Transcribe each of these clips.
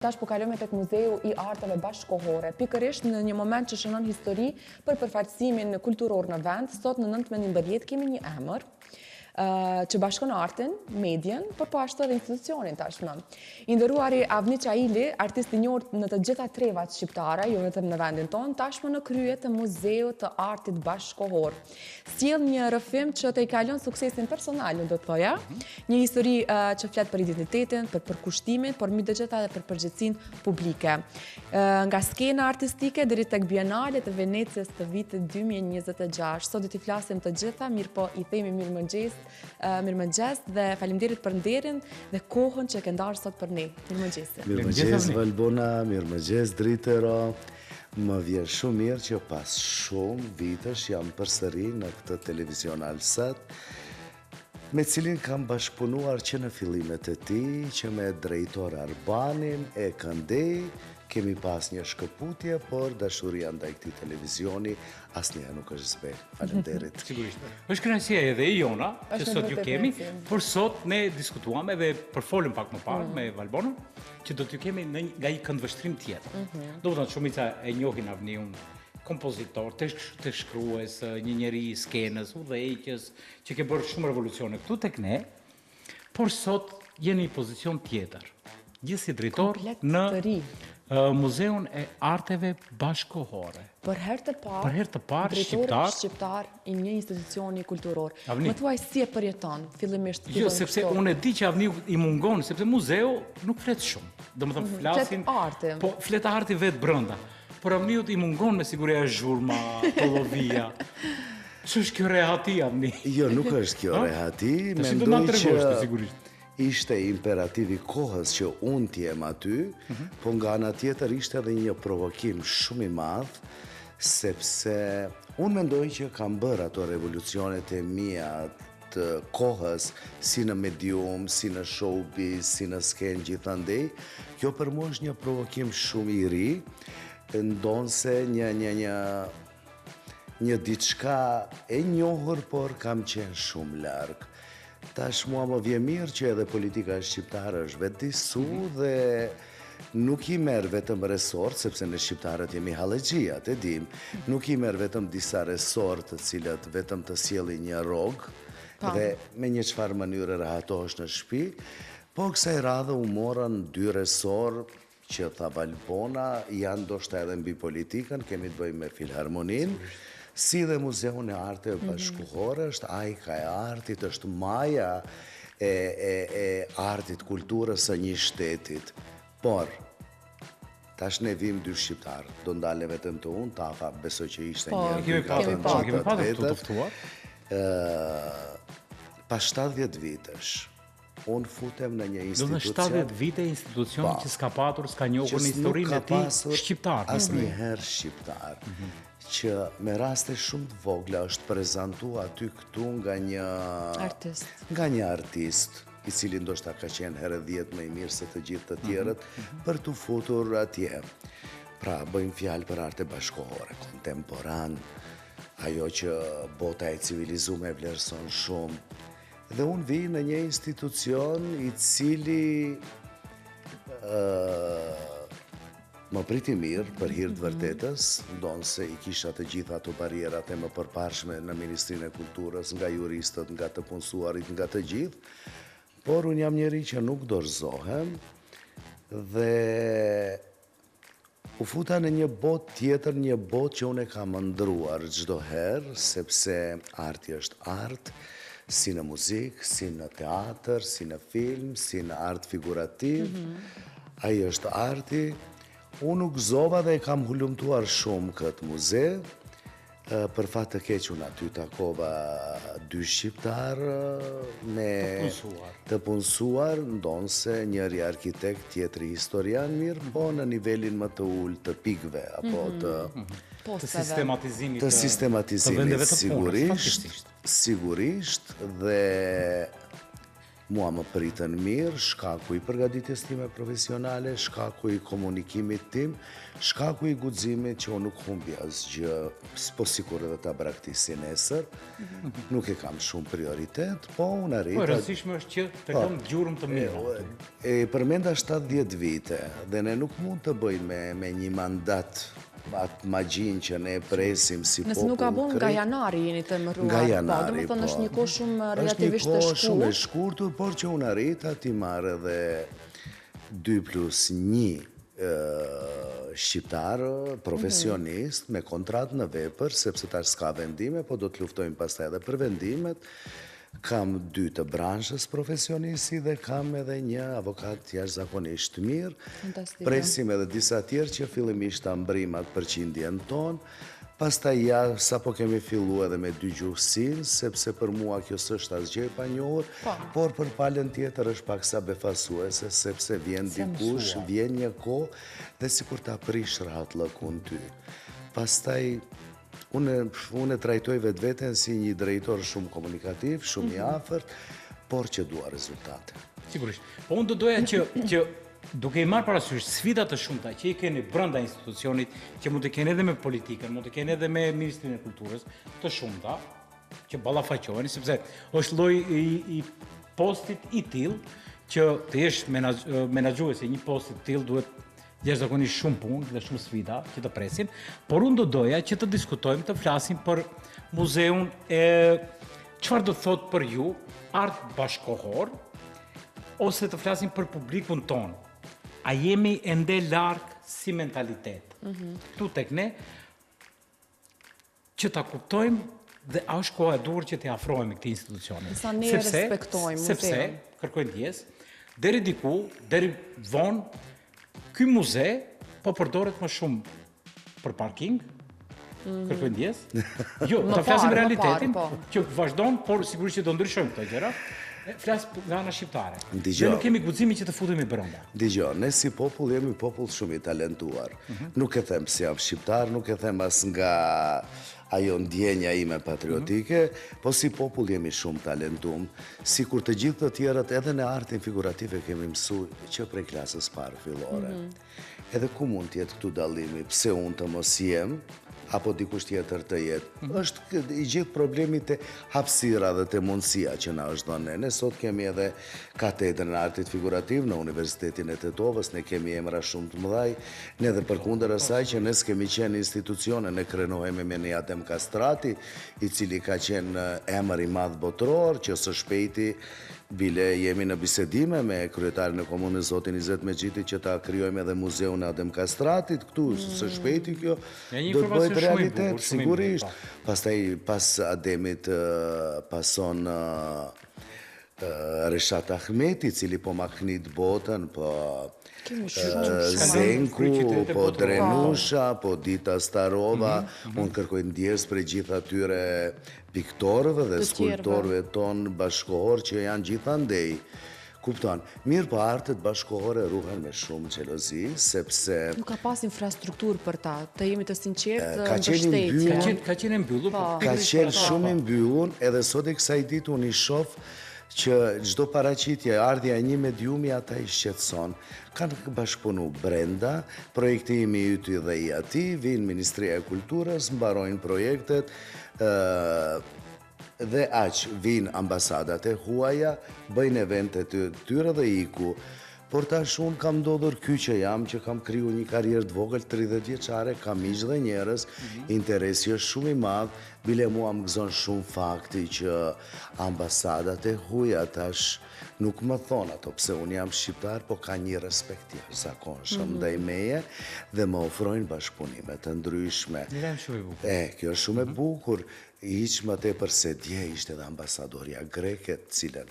Tash po kalojmë tek Muzeu I Arteve Bashkëkohore, pikërisht në një moment që shënon histori për përfaqësimin kulturor në vend. Sot në 19 kemi një emër që bashkon artin, medien, por po ashtu edhe institucionin tashmë. I nderuari Avni Çaili, artist I njohur në të gjitha trevat shqiptare, jo vetëm në vendin tonë, tashmë në krye të Muzeut të Artit Bashkëkohor. Sjell një rrëfim që të I kalon suksesin personal, do të thoja, një histori që flet për identitetin, për përkushtimin, por mbi të gjitha edhe për përgjegjësinë publike. Nga skena artistike deri tek Bienale të Venecias të vitit 2026. Sot do t'i flasim të gjitha, mirë po I themi mirëmëngjes dhe faleminderit për nderin dhe kohën që ke ndarë sot për ne. Mirëmëngjes. Mirëmëngjes Valbona, mirëmëngjes Dritero. Më vjen shumë mirë që pas shumë vitesh jam përsëri në këtë televizion Alsat, me cilin kam bashkëpunuar që në fillimet e tij, që me drejtor Arbanin e Këndej, kemi pas një shkëputje, por dashuria ndaj këtij televizioni asnjëherë nuk është zbe. Faleminderit. Sigurisht. Është kënaqësia edhe E jona, që sot ju kemi, por sot ne diskutuam edhe përfolëm pak më parë me Valbonën, që do t'ju kemi nga një këndvështrim tjetër. Do të thonë shumica e njohin Avniun, kompozitor, të shkrues, një njeri I skenës, udhëheqës, që ke bërë shumë revolucione këtu tek ne, por sot jeni në pozicion tjetër. Gjithsi drejtor në Muzeun e Arteve Bashkëkohore. Për herë të parë shqiptar I një institucioni kulturor. Më thuaj si e përjeton fillimisht. Jo, sepse unë e di që Avniu I mungon, sepse muzeu nuk flet shumë. Domethënë flasin arti. Po flet arti vetë brenda. Por Avniut I mungon me siguri zhurma, pollovia. Ç'është kjo rehati Avni? Jo, nuk është kjo rehati, mendoj që ishte imperativi kohës që unë t'jem aty, po nga ana tjetër ishte edhe një provokim shumë I madh, sepse unë mendoj që kam bërë ato revolucionet e mia të kohës, si në medium, si në showbiz, si në skenë gjithandej. Kjo për mua është një provokim shumë I ri, ndonse një diçka e njohur, por kam qenë shumë larg. Tash mua më vjen mirë që edhe politika shqiptare është vetë disu dhe nuk I merr vetëm resort, sepse ne shqiptarët jemi hallexhiat, e dim. Nuk I merr vetëm disa resort të cilat vetëm të sjellin një rrog dhe me një çfarë mënyre rahatohesh në shtëpi, po kësaj radhe u morën 2 resort që tha Valbona, janë ndoshta edhe mbi politikën, kemi të bëjmë me Filharmoninë. Si dhe Muzeun e Arteve Bashkëkohore është ajka e artit, është maja e artit, kulturës së një shtetit. Por, tash ne vim 2 shqiptarë, do ndale vetëm të unë, Tafa besoj që ishte një kemi patur të ftuar. Pas 70 vitesh, unë futem në një institucion. Do në 70 vite institucion që s'ka patur, s'ka njohur në historinë e tij shqiptar. Asnjëherë shqiptar. Që me raste shumë të vogla është prezantu aty këtu nga një artist, I cili ndoshta ka qenë herë 10 më I mirë se të gjithë të tjerët, për të futur atje. Pra, bëjmë fjalë për arte bashkëkohore, kontemporan, ajo që bota e civilizuar e vlerëson shumë. Dhe unë vi në një institucion I cili më priti mirë për hir të vërtetës, ndonse I kisha të gjitha ato barierat e më përparshme në Ministrinë e Kulturës, nga juristët, nga të punësuarit, nga të gjithë, por unë jam njeri që nuk dorëzohem dhe u futa në një botë tjetër, një botë që unë e kam ndruar çdo herë, sepse arti është art, si në muzikë, si në teatr, si në film, si në art figurativ, ai është arti. Unë u gëzova dhe e kam hulumtuar shumë këtë muze, për fat të keq unë aty takova 2 shqiptarë të punësuar, ndonse njëri arkitekt, tjetri historian mirë, po në nivelin më të ulët të pikëve, apo të sistematizimit, sigurisht, dhe mua më pritën mirë, shkaku i përgatitjes time profesionale, shkaku i komunikimit tim, shkaku i guximit që unë nuk humbi asgjë, po sikur edhe ta braktisi nesër, nuk e kam shumë prioritet, po unë arrita... Po, rëndësishme është që të kam gjurëm të mirë. E përmenda 70 vite, dhe ne nuk mund të bëjmë me një mandat atë magjin që ne presim si popull. Nëse nuk ka bon nga janari jeni të emëruar. Nga janari, po. Është një kohë shumë relativisht të shkurtër. Është një kohë shumë e shkurtër. shkurtër, por që unë arrita ti marrë edhe 2+1 shqiptar profesionist me kontrat në vepër, sepse tash s'ka vendime, po do të luftojmë pastaj edhe për vendimet. Kam 2 të branshës profesionisti dhe kam edhe një avokat jashtëzakonisht mirë. Fantastika. Presim edhe disa tjerë që fillimisht ta mbrim atë përqindjen tonë. Pastaj sa po kemi fillu edhe me 2 gjuhësin, sepse për mua kjo s'është asgjë e panjohur, por për palën tjetër është pak sa befasuese, sepse vjen dikush, vjen një kohë dhe sikur ta prish rrahllëkun ty. Pastaj unë trajtoj vetveten si një drejtor shumë komunikativ, shumë i afërt, por që dua rezultate. Sigurisht. Po unë do doja që duke i marrë parasysh sfidat të shumta që i keni brenda institucionit, që mund të keni edhe me politikën, mund të keni edhe me Ministrinë e Kulturës, të shumta, që ballafaqoheni, sepse është lloj i postit i tillë që të jesh menaxhuesi i një posti të tillë duhet jashtëzakonisht shumë punë dhe shumë sfida që të presin, por unë do doja që të diskutojmë, të flasim për muzeun e çfarë do thot për ju art bashkohor, ose të flasim për publikun ton. A jemi ende larg si mentalitet? Këtu tek ne që ta kuptojmë dhe a është koha e duhur që t'i afrohemi këtij institucioni. Sa ne respektojmë muzeun. Sepse kërkojnë ndjes, deri diku, deri vonë ky muze po përdoret më shumë për parking, kërkojnë ndjes. Jo, ta flasim realitetin, që vazhdon, por sigurisht që do ndryshojmë këto gjëra. Flas nga ana shqiptare. Ne nuk kemi guximin që të futemi brenda. Dgjoj, ne si popull jemi popull shumë i talentuar. Nuk e them se jam shqiptar, nuk e them as nga ajo ndjenja ime patriotike, po si popull jemi shumë talentum, si kur të gjithë të tjerët edhe në artin figurative kemi mësu që prej klasës parë fillore. Edhe ku mund tjetë këtu dallimi, pse unë të mos jem, apo dikush tjetër të jetë. Është i gjithë problemit të hapësira dhe të mundësia që na është dhënë. Ne sot kemi edhe katedrën e artit figurativ në Universitetin e Tetovës, ne kemi emra shumë të mëdhaj, ne dhe përkundër asaj që ne s'kemi qenë institucione, ne krenohemi me një Adem Kastrati, i cili ka qenë emër i madh botëror, që së shpejti bile jemi në bisedime me kryetarin e komunës zotin Izet Mexhiti që ta krijojmë edhe muzeun e Adem Kastratit këtu, së shpejti kjo do të bëhet realitet, sigurisht. Pastaj pas Ademit pason Reshat Ahmeti, cili po ma knit botën, po Zenku, po Drenusha, po Dita Starova, unë kërkoj ndjes për gjithë atyre piktorëve dhe skulptorëve tonë bashkohor që janë gjithandej. Kupton, mirë po artet bashkohore ruhen me shumë xhelozi, sepse... Nuk ka pas infrastrukturë për ta, të jemi të sinqertë Ka qenë mbyllur. Ka qenë shumë mbyllur, edhe sot e kësaj ditë unë i shoh që çdo paraqitje, ardhja e një mediumi ata i shqetëson. Kanë bashkëpunu brenda, projektimi i yti dhe i ati, vinë Ministria e Kulturës, mbarojnë projektet, dhe vinë ambasadat e huaja, bëjnë eventet të tyre dhe iku. Por tash unë kam ndodhur ky që jam, që kam kriju një karrierë të vogël 30 vjeçare, kam miq dhe njerëz, interesi është shumë i madh, bile mua më gëzon shumë fakti që ambasadat e huaja tash nuk më thonë ato pse unë jam shqiptar, po ka një respekt i zakonshëm ndaj meje dhe më ofrojnë bashkëpunime të ndryshme. Kjo është shumë e bukur. Hiq më tepër se dje ishte edhe ambasadorja greke, cilën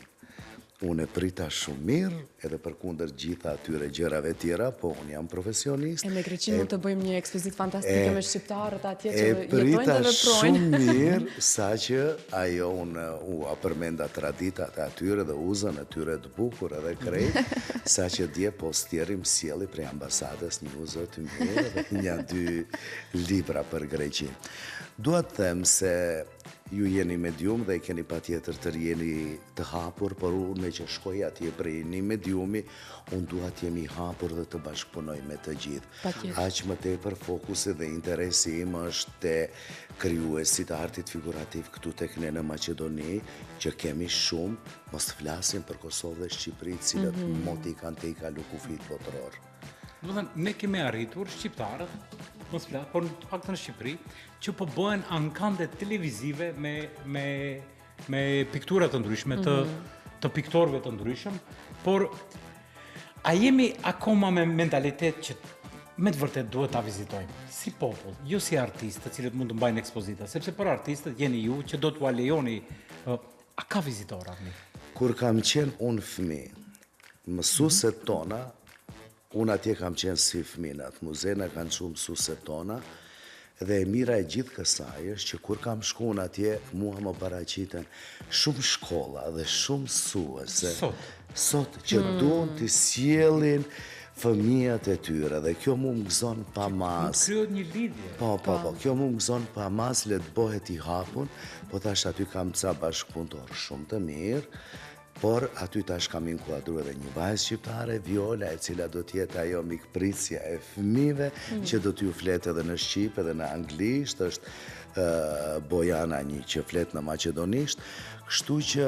unë e prita shumë mirë, edhe përkundër gjitha atyre gjërave tjera, po unë jam profesionist. E me Greqin mund të bëjmë një ekspozit fantastike me shqiptarët atje që jetojnë dhe veprojnë. E prita shumë veprojnë. mirë, sa që ajo unë u apërmenda traditat e atyre dhe uzën e tyre të bukur edhe krejt, sa që dje postjerim sjeli prej ambasadës një uzë të mirë dhe një 2 libra për Greqin. Dua të them se ju jeni medium dhe keni patjetër të jeni të hapur, por unë me që shkoj atje prej një mediumi, unë dua të jemi hapur dhe të bashkëpunoj me të gjithë. Aq më tepër fokusi dhe interesi im është te krijuesit të artit figurativ këtu tek ne në Maqedoni, që kemi shumë, mos të flasim për Kosovë dhe Shqipëri, të cilët moti kanë te i kalu kufit botëror. Do të thënë, ne kemi arritur shqiptarët, mos flas, por në paktën në Shqipëri, që po bëhen ankande televizive me piktura të ndryshme, të piktorëve të ndryshëm, por a jemi akoma me mentalitet që me të vërtet duhet ta vizitojmë, si popull, jo si artistë të cilët mund të mbajnë ekspozita, sepse për artistët jeni ju që do t'u alejoni, a ka vizitorë arni? Kur kam qenë unë fëmijë, mësueset tona, unë atje kam qenë si fëmijë, atë muze na kanë çuar mësueset tona, dhe e mira e gjithë kësaj është që kur kam shkuar atje, mua më paraqiten shumë shkolla dhe shumë mësuese. Sot që duan të sjellin fëmijët e tyre dhe kjo mu më gëzon pa mas. Kryet një lidhje. Po, kjo mu më gëzon pa mas, le të bëhet i hapun, po tash aty kam ca bashkëpunëtor shumë të mirë, por aty tash kam inkuadruar edhe një vajzë shqiptare, Viola, e cila do t'jetë ajo mikpritësja e fëmijëve, që do t'ju fletë edhe në shqip, edhe në anglisht, është Bojana një që fletë në maqedonisht, kështu që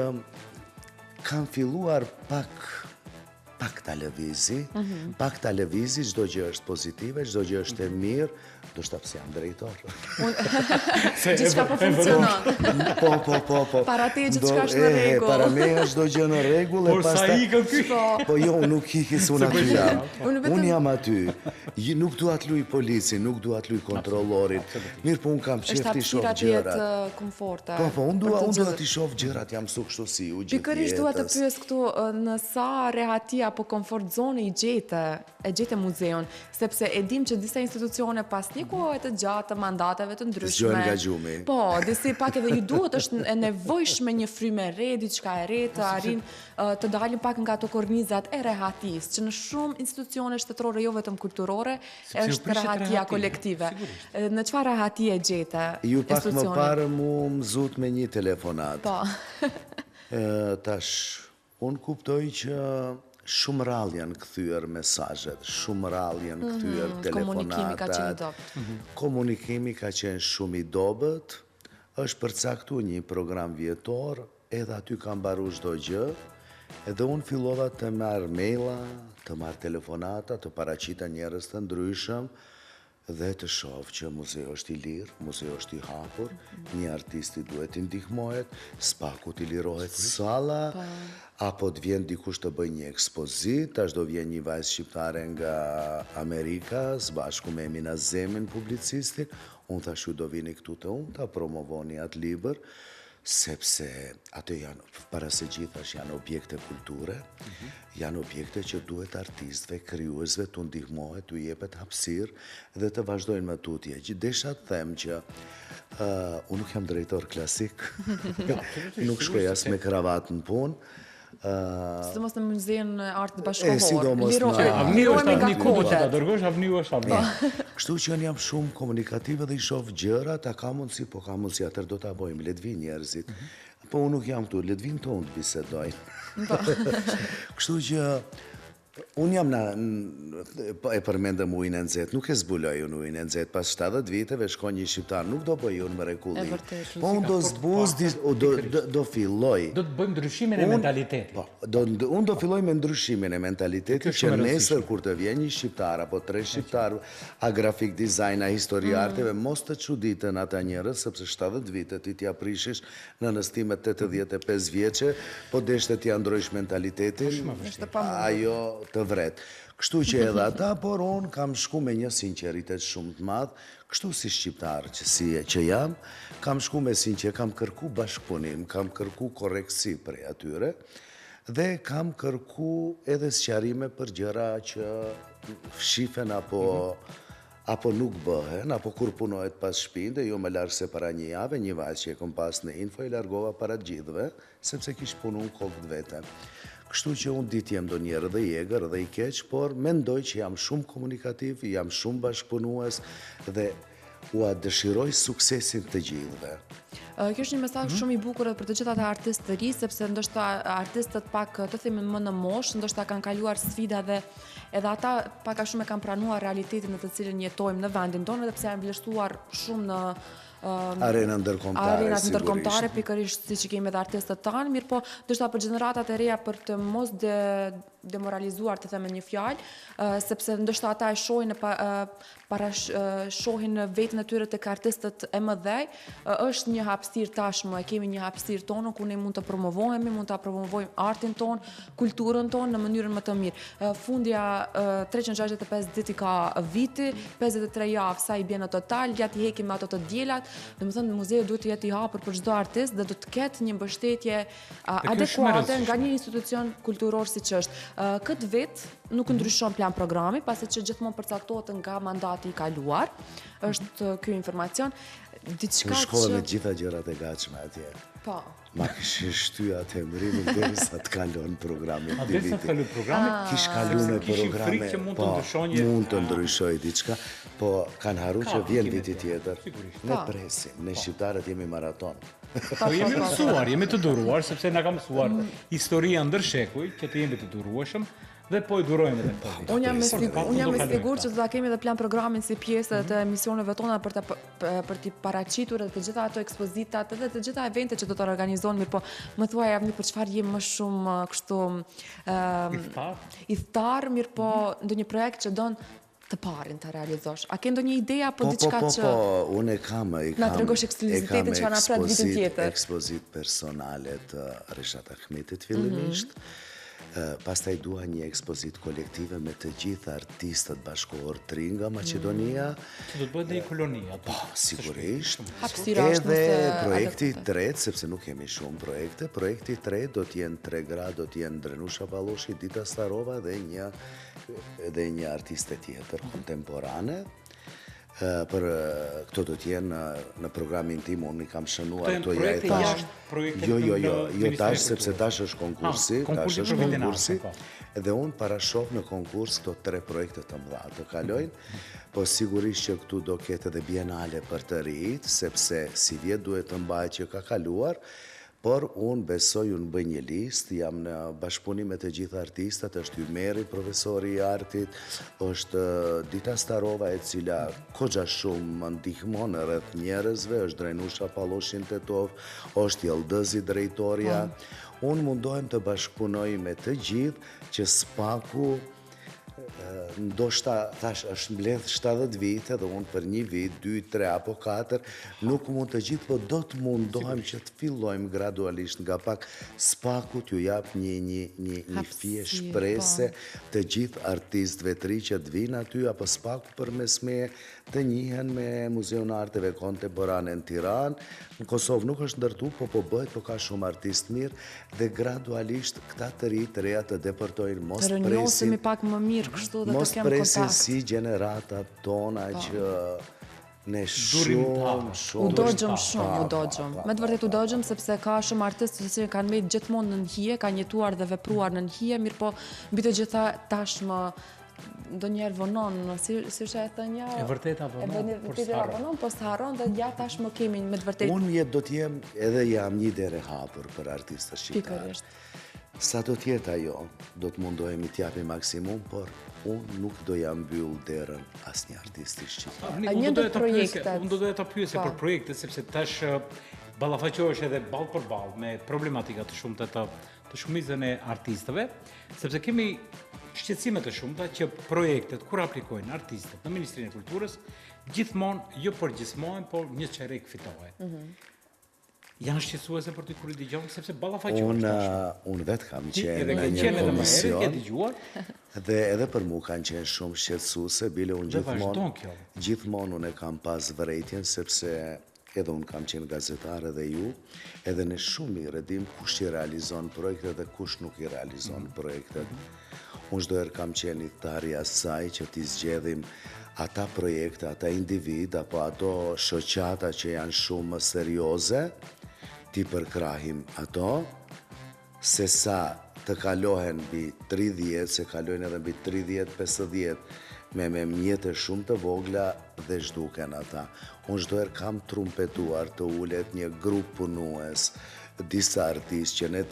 kam filluar pak televizi, çdo gjë është pozitive, çdo gjë është e mirë, do shta pësi jam drejtor. Gjithçka po funksionon. Po. Para te gjithçka është në rregull. Para me është çdo gjë në rregull. Por sa ikën ky? Po jo, nuk ikis unë aty jam. Unë jam aty. Nuk dua të luaj policin, nuk dua të luaj kontrollorin. Mirë, po unë kam qef të shoh gjërat. Është komforte. Po, unë dua të shoh gjërat, jam su kështu si u gjithë. Pikërisht dua të pyes këtu në sa rehati apo komfort zone i gjete muzeun, sepse e dim që disa institucione pas një kohë të gjatë të mandateve të ndryshme. Zgjohen nga gjumi. Po, disi pak edhe ju duhet është e nevojshme një frymë e re, diçka e re, të arrin të dalin pak nga ato kornizat e rehatisë, që në shumë institucione shtetërore, jo vetëm kulturore, është rehatia kolektive. Në çfarë rehati e gjete? Ju pak më parë mu zut me një telefonat. Po. Tash, unë kuptoj që shumë rrallë janë kthyer mesazhet, shumë rrallë janë kthyer telefonata. Komunikimi ka qenë shumë i dobët, është përcaktuar një program vjetor, edhe aty ka mbaruar çdo gjë, edhe unë fillova të marr maila, të marr telefonata, të paraqita njerëz të ndryshëm, dhe të shoh që muzeu është i lirë, muzeu është i hapur, një artisti duhet të ndihmohet, spaku të lirohet salla, apo të vjen dikush të bëj një ekspozit, tash do vjen një vajzë shqiptare nga Amerika, së bashku me Emina Zemin, publicistin, unë thash ju do vini këtu të unë, ta promovoni atë libër, sepse ato janë, para se gjithash janë objekte kulture, janë objekte që duhet artistëve, krijuesve të ndihmohet, të jepet hapësirë dhe të vazhdojnë më tutje. Desha të them që unë nuk jam drejtor klasik, nuk shkoj as me kravatë në punë, sidomos në muzeun e artit bashkëkohor. Sidomos në Avniu është avniu, që ta dërgosh avniu është avniu. Kështu që unë jam shumë komunikative dhe i shoh gjërat, a ka mundësi, po ka mundësi, atër do ta bëjmë, le të vinë njerëzit. Po unë nuk jam këtu, le të vinë tonë të bisedojnë. Kështu që unë jam e përmendëm ujnë e nxehtë, nuk e zbuloj unë ujnë e nxehtë, pas 70 viteve shkon një shqiptar, nuk do bëj unë mrekulli. Po unë do zbuz, do filloj. Do të bëjmë ndryshimin e mentalitetit. Unë do filloj me ndryshimin e mentalitetit, që nesër kur të vjen një shqiptar, apo 3 shqiptar, a grafik dizajn, a histori arteve, mos të çuditën ata njerëz, sepse 70 vite ti t'ja prishish në nëstimet 85 vjeçe, po deshte t'ja ndrojsh mentalitetin, ajo të vret. Kështu që edhe ata, por unë kam shku me një sinqeritet shumë të madh, kështu si shqiptar që jam, kam shku me sinqeritet, kam kërku bashkëpunim, kam kërku korreksi prej atyre, dhe kam kërku edhe sqarime për gjëra që fshifen apo nuk bëhen, apo kur punohet pas shpinde, jo më larg se para një jave, një vajzë që e kom pas në info, i largova para gjithve, sepse kish punu në kokë të vete. Kështu që unë ditë jem do njerë dhe i egrë dhe i keq, por mendoj që jam shumë komunikativ, jam shumë bashkëpunues dhe ua dëshiroj suksesin të gjithëve. Kjo është një mesazh shumë i bukur edhe për të gjithë ata artistë të ri, sepse ndoshta artistët pak të themi më në moshë, ndoshta kanë kaluar sfida dhe edhe ata pak a shumë e kanë pranuar realitetin në të cilin jetojmë në vendin tonë, edhe pse janë vlerësuar shumë në Arenat ndërkombëtare, pikërisht siç kemi edhe artistët tanë, mirë po, ndoshta për gjeneratat e reja për të mos demoralizuar të them një fjalë, sepse ndoshta ata e shohin shohin veten e tyre tek artistët e mëdhej, është një hapësirë tashmë, e kemi një hapësirë tonë ku ne mund të promovohemi, mund ta promovojmë artin ton, kulturën tonë në mënyrën më të mirë. Fundja 365 ditë ka viti, 53 javë sa i bie në total, gjatë i hekim ato të diellat. Domethënë muzeu duhet të jetë i hapur për çdo artist dhe do të ketë një mbështetje adekuate nga një institucion kulturor siç është. Këtë vit nuk ndryshon plan programi, pasi që gjithmonë përcaktohet nga mandati i kaluar. Është ky informacion. Diçka që shkollën me gjitha gjërat e gatshme atje. Po. Ma kishe shty atë emrimin derisa të kalon programi. A derisa të kalon programi? Kish kalu me programe, që mund të ndryshonje. Mund të ndryshoj diçka, po kanë harru që vjen viti tjetër. Ne presim, ne shqiptarët jemi maraton. Po jemi mësuar, jemi të duruar, sepse na ka mësuar historia ndër shekuj, që të jemi të durueshëm. Dhe po i durojmë edhe këtë. Unë jam me sigurt që do ta kemi edhe plan programin si pjesë të emisioneve tona për të paraqitur edhe të gjitha ato ekspozitat edhe të gjitha eventet që do të organizohen, mirë po më thuaj javni për çfarë jemi më shumë kështu i thtar, mirë po ndonjë projekt që don të parin të realizosh. A ke ndonjë ide apo diçka që unë kam na tregosh ekskluzivitetin që na pret vitin tjetër? Ekspozit personale të Reshat Ahmetit fillimisht. Pastaj dua një ekspozit kolektive me të gjithë artistët bashkëkohor të rinj nga Maqedonia. Që do të bëhet një koloni aty. Po, sigurisht. Edhe projekti i tretë, sepse nuk kemi shumë projekte, projekti i tretë do të jenë 3 gra, do të jenë Drenusha Palloshi, Dita Starova dhe një artiste tjetër kontemporane. Për këto do t'jenë në programin tim, unë i kam shënuar këto projekte Jo, tash, sepse tash është konkursi, edhe unë parashoh në konkurs këto 3 projekte të mëdha të kalojnë, po sigurisht që këtu do ketë edhe bienale për të rinjt, sepse si vjet duhet të mbajë që ka kaluar, por unë besoj, unë bëj një listë, jam në bashkëpunim me të gjithë artistat, është Ymeri, profesori i artit, është Dita Starova, e cila koxha shumë më ndihmon rreth njerëzve, është Drenusha Palloshin Tetov, është Jeldëzi drejtoria. Unë mundohem të bashkëpunoj me të gjithë që spaku ndoshta thash është mbledh 70 vite dhe unë për 1 vit, 2, 3 apo 4 nuk mund të gjithë, po do të mundohem që të fillojmë gradualisht nga pak spaku t'ju jap një fije shprese të gjithë artistëve të ri që të vinë aty, apo spaku përmes meje të njihen me Muzeun e Arteve Kontemporane në Tiranë. Në Kosovë nuk është ndërtu, po bëhet, po ka shumë artistë mirë dhe gradualisht këta të ri të reja të depërtojnë, mos presin pak më mirë kështu dhe mos presin si generatat tona që ne shumë u dogjëm. Me të vërtet u dogjëm sepse ka shumë artistë që kanë mbetur gjithmonë në nhije, kanë jetuar dhe vepruar në nhije, mirë po mbi të gjitha tashmë ndonjëherë vonon, si është e thënia? E vërteta vonon, po s'harron dhe ja tashmë kemi me të vërtetë. Unë do të jem edhe jam një derë hapur për artistët shqiptarë. Sa do tjetë ajo, do të mundohemi t'japim maksimum, por unë nuk do jam mbyll derën asnjë artisti shqiptar. Unë do doja ta pyesja për projekte, sepse tash ballafaqohesh edhe ball për ball me problematika të shumta të shumicën e artistëve, sepse kemi shqetësime të shumta që projektet kur aplikojnë artistët në Ministrinë e Kulturës, gjithmonë jo përgjithmohen, por një çerek fitohet. Janë shqetësuese për ty kur i dëgjon, sepse ballafaqohesh. Unë vetë kam qenë në një komision dhe edhe për mua kanë qenë shumë shqetësuese, bile unë gjithmonë unë e kam pas vërejtjen, sepse edhe unë kam qenë gazetar edhe ju, edhe ne shumë i redim kush i realizon projekte dhe kush nuk i realizon projektet. Unë çdo herë kam qenë i thari asaj që t'i zgjedhim ata projekte, ata individ, apo ato shoqata që janë shumë serioze, t'i përkrahim ato, se sa të kalohen mbi 30, se kalojnë edhe mbi 30, 50 me mjete shumë të vogla dhe zhduken ata. Unë çdo herë kam trumpetuar të ulet një grup punues, disa artistë që ne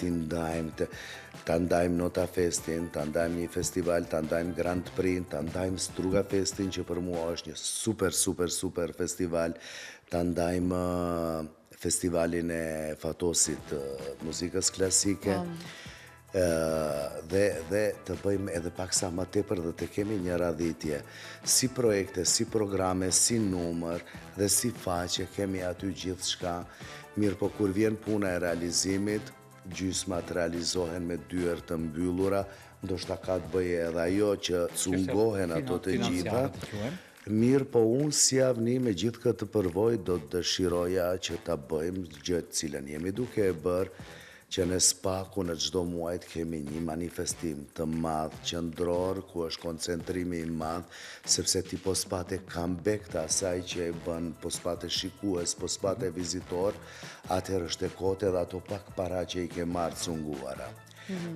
ta ndajmë Nota Festin, ta ndajmë një festival, ta ndajmë Grand Prix, ta ndajmë Struga Festin, që për mua është një super festival, ta ndajmë festivalin e Fatosit muzikës klasike, dhe të bëjmë edhe paksa më tepër dhe të kemi një radhitje. Si projekte, si programe, si numër dhe si faqe, kemi aty gjithë shka. Mirë po kur vjen puna e realizimit, gjysmat realizohen me dyert të mbyllura, ndoshta ka të bëje edhe ajo që cungohen ato të gjitha. Mirë po unë si avni me gjithë këtë përvoj do të dëshiroja që ta bëjmë gjë të cilën jemi duke e bërë, që në Spaku në çdo muajt kemi një manifestim të madh qendror ku është koncentrimi i madh, sepse ti po spate comeback të asaj që e bën, po spate shikues, po spate vizitor, atëherë është e kote dhe ato pak para që i ke marrë cunguara.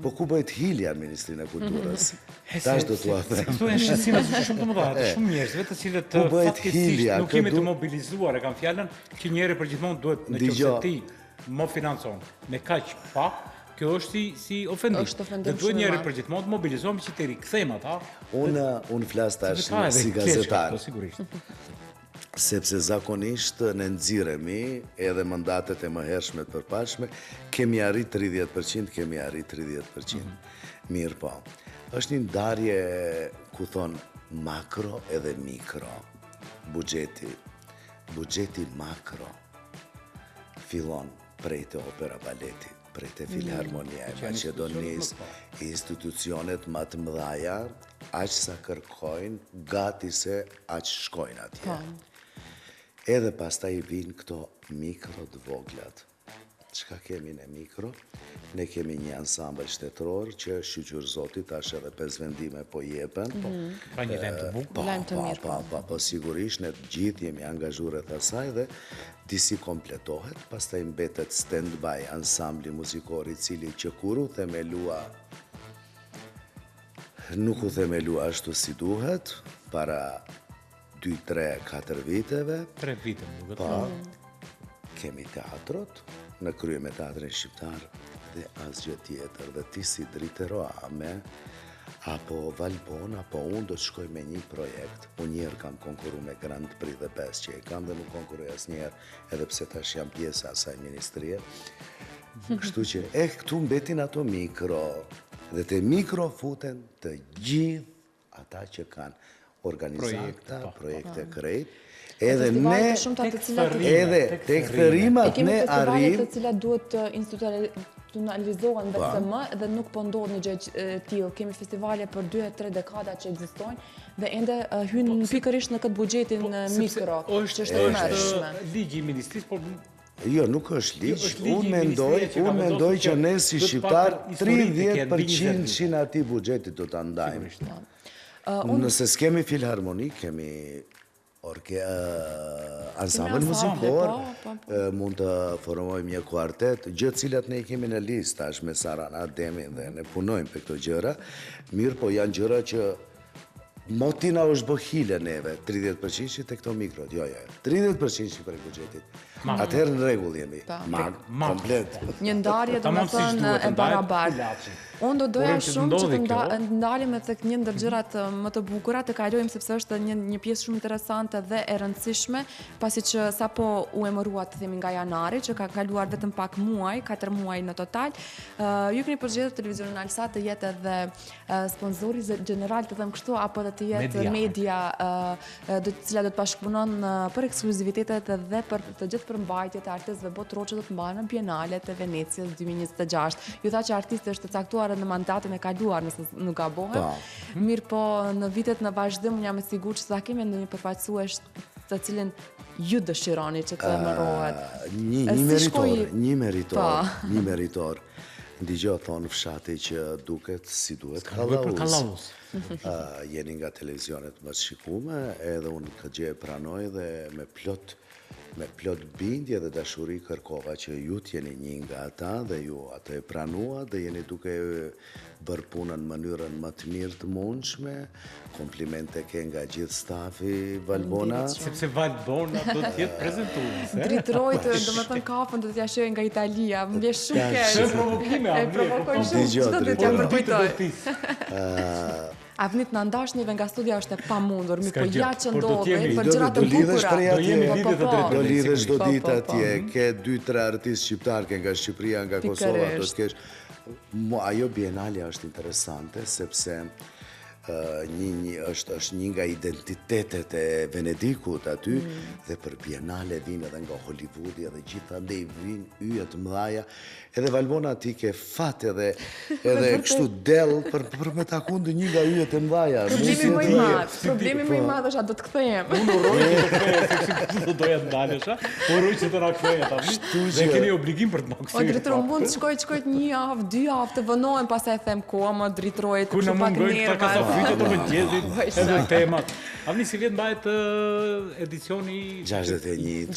Po ku bëhet hilja në Ministrinë e Kulturës? Tash do t'ua them. Këtu janë shqetësime shumë të mëdha, të shumë njerëzve të cilët fatkesisht nuk jemi të mobilizuar, e kam fjalën që njëri përgjithmonë duhet në qoftë ti më financon me kaq pak, kjo është si ofendim. Dhe duhet njëri përgjithmonë të mobilizohemi që të rikthejmë ata. Unë flas tash si gazetar. Sigurisht. Sepse zakonisht në nxirremi edhe mandatet e mëhershme të përpashme, kemi arrit 30%, kemi arrit 30%. Mirë po, është një ndarje ku thonë makro edhe mikro. Buxheti makro fillon prej të opera baleti, prej të filharmonia e Maqedonisë, institucionet më të mëdhaja, aq sa kërkojnë, gati se aq shkojnë atje. Edhe pastaj vinë këto mikro të voglat. Çka kemi në mikro? Ne kemi një ansambël shtetëror që shqyqur Zoti tash edhe 5 vendime po jepen. Ka një lajm të bukur. Po sigurisht ne të gjithë jemi angazhuar rreth asaj dhe disi kompletohet, pastaj mbetet stand-by ansambli muzikor i cili që kur u themelua nuk u themelua ashtu si duhet, para 2, 3, 4 viteve. 3 vite më duket. Po, kemi teatrot, në krye me teatrin shqiptar dhe asgjë tjetër. Dhe ti si Dritero Ame, apo Valbon, apo unë do të shkoj me një projekt. Unë njerë kam konkuru me Grand Prix dhe 5 që e kam dhe nuk konkuruj asnjëherë, edhe pse tash jam pjesë asaj ministrie. Kështu që, këtu mbetin ato mikro, dhe te mikro futen të gjithë ata që kanë organizata, projekte krejt, edhe ne, edhe tek thërimat ne arrim. Kemi festivalet të cilat duhet institucionalizohen dhe nuk po ndodh një gjë tillë. Kemi festivale për 2-3 dekada që ekzistojnë dhe ende hynë pikërisht në këtë buxhetin mikro, që është e mërshme. Ligji i ministrisë, por jo, nuk është ligj. Unë mendoj që ne si shqiptar 30% ati buxhetit do ta ndajmë. Nëse s'kemi filharmoni, kemi ansambël muzikor, mund të formojmë një kuartet, gjë cilat ne i kemi në listë tash me Sarana Demin dhe ne punojmë për këto gjëra, mirë po janë gjëra që motina është bë hile neve, 30% që të këto mikrot, jo, 30% që për buxhetit. Atëherë në rregull jemi. Komplet. Një ndarje do të thënë e barabartë. Unë do doja shumë që të ndalim me tek një ndër gjërat më të bukura, të kalojmë sepse është një pjesë shumë interesante dhe e rëndësishme, pasi që sapo u emërua të themi nga janari, që ka kaluar vetëm pak muaj, 4 muaj në total. Ju keni përgjegjur televizionin Alsat të jetë edhe sponsori general, të them kështu, apo të jetë media të cilat do të bashkëpunon për eksklusivitetet dhe për të gjithë përmbajtjet e artistëve botëror që do të mbahen në Bienalet e Venecias 2026. Ju tha që artisti është të caktuar në mandatin e kaluar, nëse nuk gabohem. Mirë po, në vitet në vazhdim, jam e sigurt që sa kemi ndonjë përfaqësues të cilin ju dëshironi që të emërohet. Një meritor. Ndigjo thonë fshati që duket si duhet kallallus. Jeni nga televizionet më të shikume, edhe unë këtë gjë e pranoj dhe me plot me plot bindje dhe dashuri kërkova që ju t'jeni një nga ata dhe ju atë e pranua dhe jeni duke bërë punën në mënyrën më të mirë të mundshme. Komplimente ke nga gjithë stafi, Valbona. Sepse Valbona do t'jetë prezentuese. Dritrojt, do me thënë kafën do t'ja shojë nga Italia. Më bje shumë keq. Shumë provokime, E provokoj shumë, çdo do t'ja përkujtoj. Avnit në ndashnive nga studia është e pamundur, mi po ja që ndodhe, për gjërat të bukura. Do lidhesh do ditë atje, ke 2-3 artistë shqiptarë, ke nga Shqipëria, nga Kosova, do të kesh. Ajo bienalja është interesante, sepse është një nga identitetet e Venedikut aty, dhe për bienale vinë edhe nga Hollywoodi edhe gjithandej vinë yje të mëdhaja, edhe Valbona ti ke fat edhe kështu del për me takundu një nga yje të mëdhaja. Problemi më i madh është a do të kthehem. Unë uroj që të kthehem, do doja të dalesha, uroj që të na kthehen dhe keni obligim për të na kthyer. O drejtor mund të shkoj 1 javë, 2 javë të vënohem, pastaj them ku më dritroj të kështu pak nerva. Fytët të mëngjesit, edhe temat. Avni si vjet mbahet edicioni 61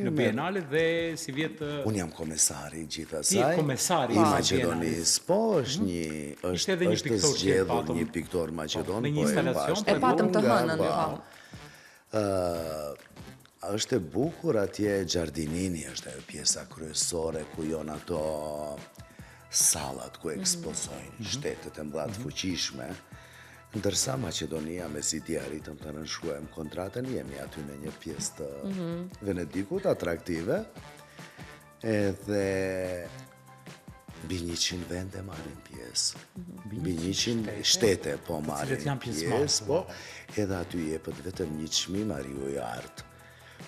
në Bienale dhe si vjet unë jam komesari gjithasaj. Komesari i Maqedonisë, po është zgjedhur një piktor maqedon, në një instalacion. E patëm të hënën, është e bukur atje Gjardinini, është ajo pjesa kryesore ku janë ato sallat ku ekspozojnë shtetet e mëdha të fuqishme, ndërsa Maqedonia me si ti arritëm të nënshkruajmë kontratën, jemi aty në një pjesë të Venedikut atraktive, edhe mbi 100 vende marrin pjesë. Mbi 100 shtete po marrin pjesë, po, edhe aty jepet vetëm një çmim ariu i artë.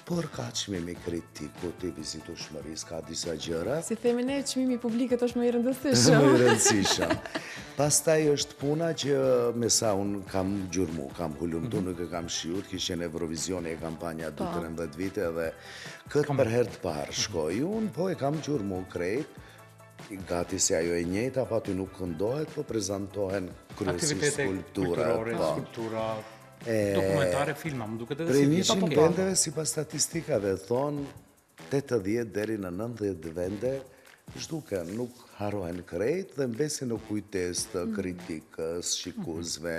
Por ka çmimi kritikut, i vizitueshmërisë, ka disa gjëra. Si themi ne, çmimi publiket është më i rëndësishëm. Më i rëndësishëm. Pastaj është puna që me sa unë kam gjurmu, kam hulumtu, nuk e kam shiut, kishte në Eurovisioni e kampanja 12-13 vite dhe këtë për herë të parë shkoj unë, po e kam gjurmu krejt, gati se ajo e njëjta, pa aty nuk këndohet, po prezentohen kryesisht skulptura, dokumentare, filma, më duket edhe prej 100 vendeve, si pas statistikave, thonë 80 deri në 90 vende, zhduken, nuk harohen krejt dhe mbesin në kujtes të kritikës, shikuzve,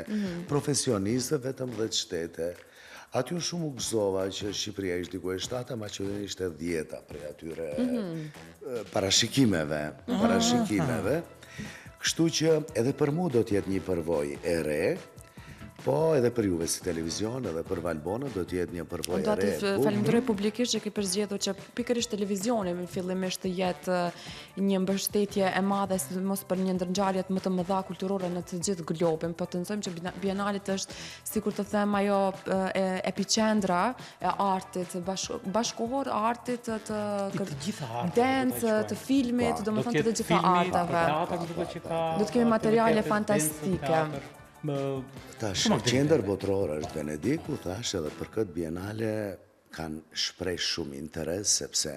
profesionistëve vetëm 10 shtete. Aty unë shumë u gëzova që Shqipëria ishte diku e 7, Maqedonia ishte 10 prej atyre parashikimeve. Kështu që edhe për mu do t'jetë një përvojë e re, po edhe për juve si televizion, edhe për Valbona do t'jetë një përvojë e re. Do të falenderoj publikisht që ke përzgjedhur që pikërisht televizioni fillimisht të jetë një mbështetje e madhe, sidomos për një ndër ngjarjet më të mëdha kulturore në të gjithë globin. Po të nëzojmë që Bienalet është, sikur të them, ajo epicendra e artit bashkëkohor, artit të dance, të filmit, domethënë të gjitha arteve. Do të kemi materiale fantastike. Tash, qendër botërore është Venediku, thash edhe për këtë bienale kanë shpreh shumë interes, sepse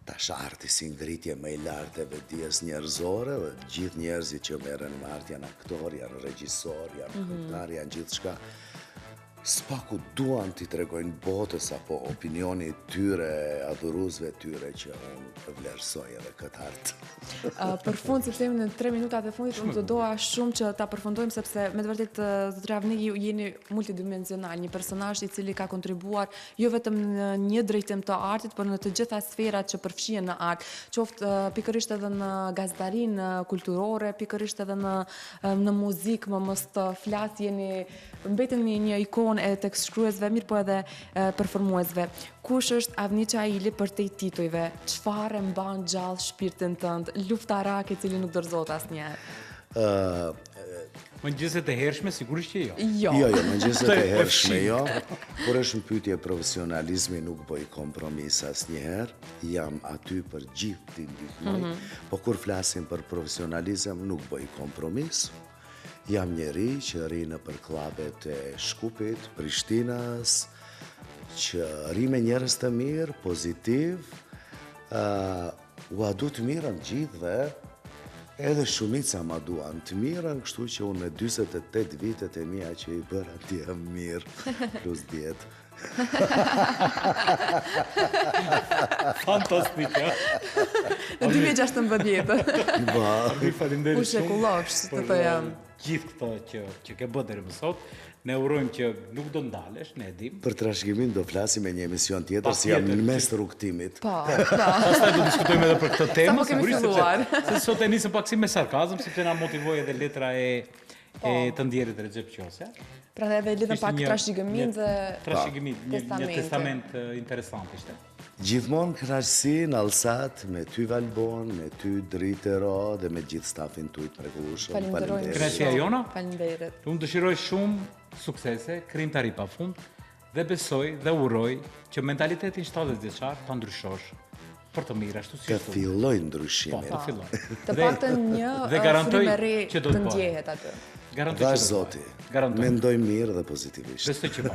tash arti si ngritje më i lartë e vetdijes njerëzore, dhe gjithë njerëzit që merren me art janë aktor, janë regjisor, janë këngëtar, janë gjithçka. Spaku duan t'i tregojnë botës apo opinioni tyre, adhuruesve tyre që unë vlerësoj edhe këtë art. Për fund, sepse jemi në 3 minutat e fundit, unë të doa shumë që ta përfundojmë, sepse me të vërtet zotëria Avni ju jeni multidimensional, një personazh i cili ka kontribuar jo vetëm në një drejtim të artit, por në të gjitha sferat që përfshihen në art, qoftë pikërisht edhe në gazetarinë kulturore, pikërisht edhe në muzikë, më mos të flas, mbetën një ikonë e tekstshkruesve, mirë po edhe performuesve. Kush është Avni Çaili për te titujve? Çfarë mban gjallë shpirtin tënd? Luftarak i cili nuk dorëzohet asnjëherë. Mëngjeset e hershme sigurisht që jo. Jo, mëngjeset e hershme jo. Por është në pyetje profesionalizmi, nuk bëj kompromis asnjëherë. Jam aty për gjithë t'i ndihmoj. Po kur flasim për profesionalizëm, nuk bëj kompromis. Jam njeri që ri në për klubet e Shkupit, Prishtinës, që ri me njerëz të mirë, pozitiv, u adu të mirën gjithve, Edhe shumica ma duan të mirën, kështu që unë me 28 vitet e mia që i bëra të jam mirë, plus 10. Fantastik, ja. Në 2016. Ba, Faleminderit U shekullosh, të të jam. Gjithë këto që ke bërë deri më sot. Ne urojmë që nuk do ndalesh, ne e dim. për trashëgimin do flasim me një emision tjetër, si jam në mes të rrugtimit. Po. Pastaj do diskutojmë edhe për këtë temë, Sa po kemi sigurisht, filluar. se sot e nisëm pak si me sarkazëm, sepse na motivoi edhe letra e të ndjerit Recep Qosja. Prandaj edhe lidhëm pak trashëgimin dhe Trashëgimin, një testamentin. testament interesant ishte. Gjithmonë kënaqësi në Allsat me ty Valbon, me ty Dritero dhe me gjithë stafin tuaj të mrekullueshëm. Falenderojmë. Kënaqësia jona. Faleminderit. Unë dëshiroj shumë suksese, krijimtari pafund dhe besoj dhe uroj që mentalitetin 70 vjeçar ta ndryshosh për të mirë ashtu si Të ashtu. filloj Po, ndryshimin. të filloj. Të paktën një dhe garantoj frymë e re që do të të bëhet. ndjehet aty. Garantoj që Vash do të Zoti, bëhet. Garantoj. mendoj mirë dhe pozitivisht. Besoj që po.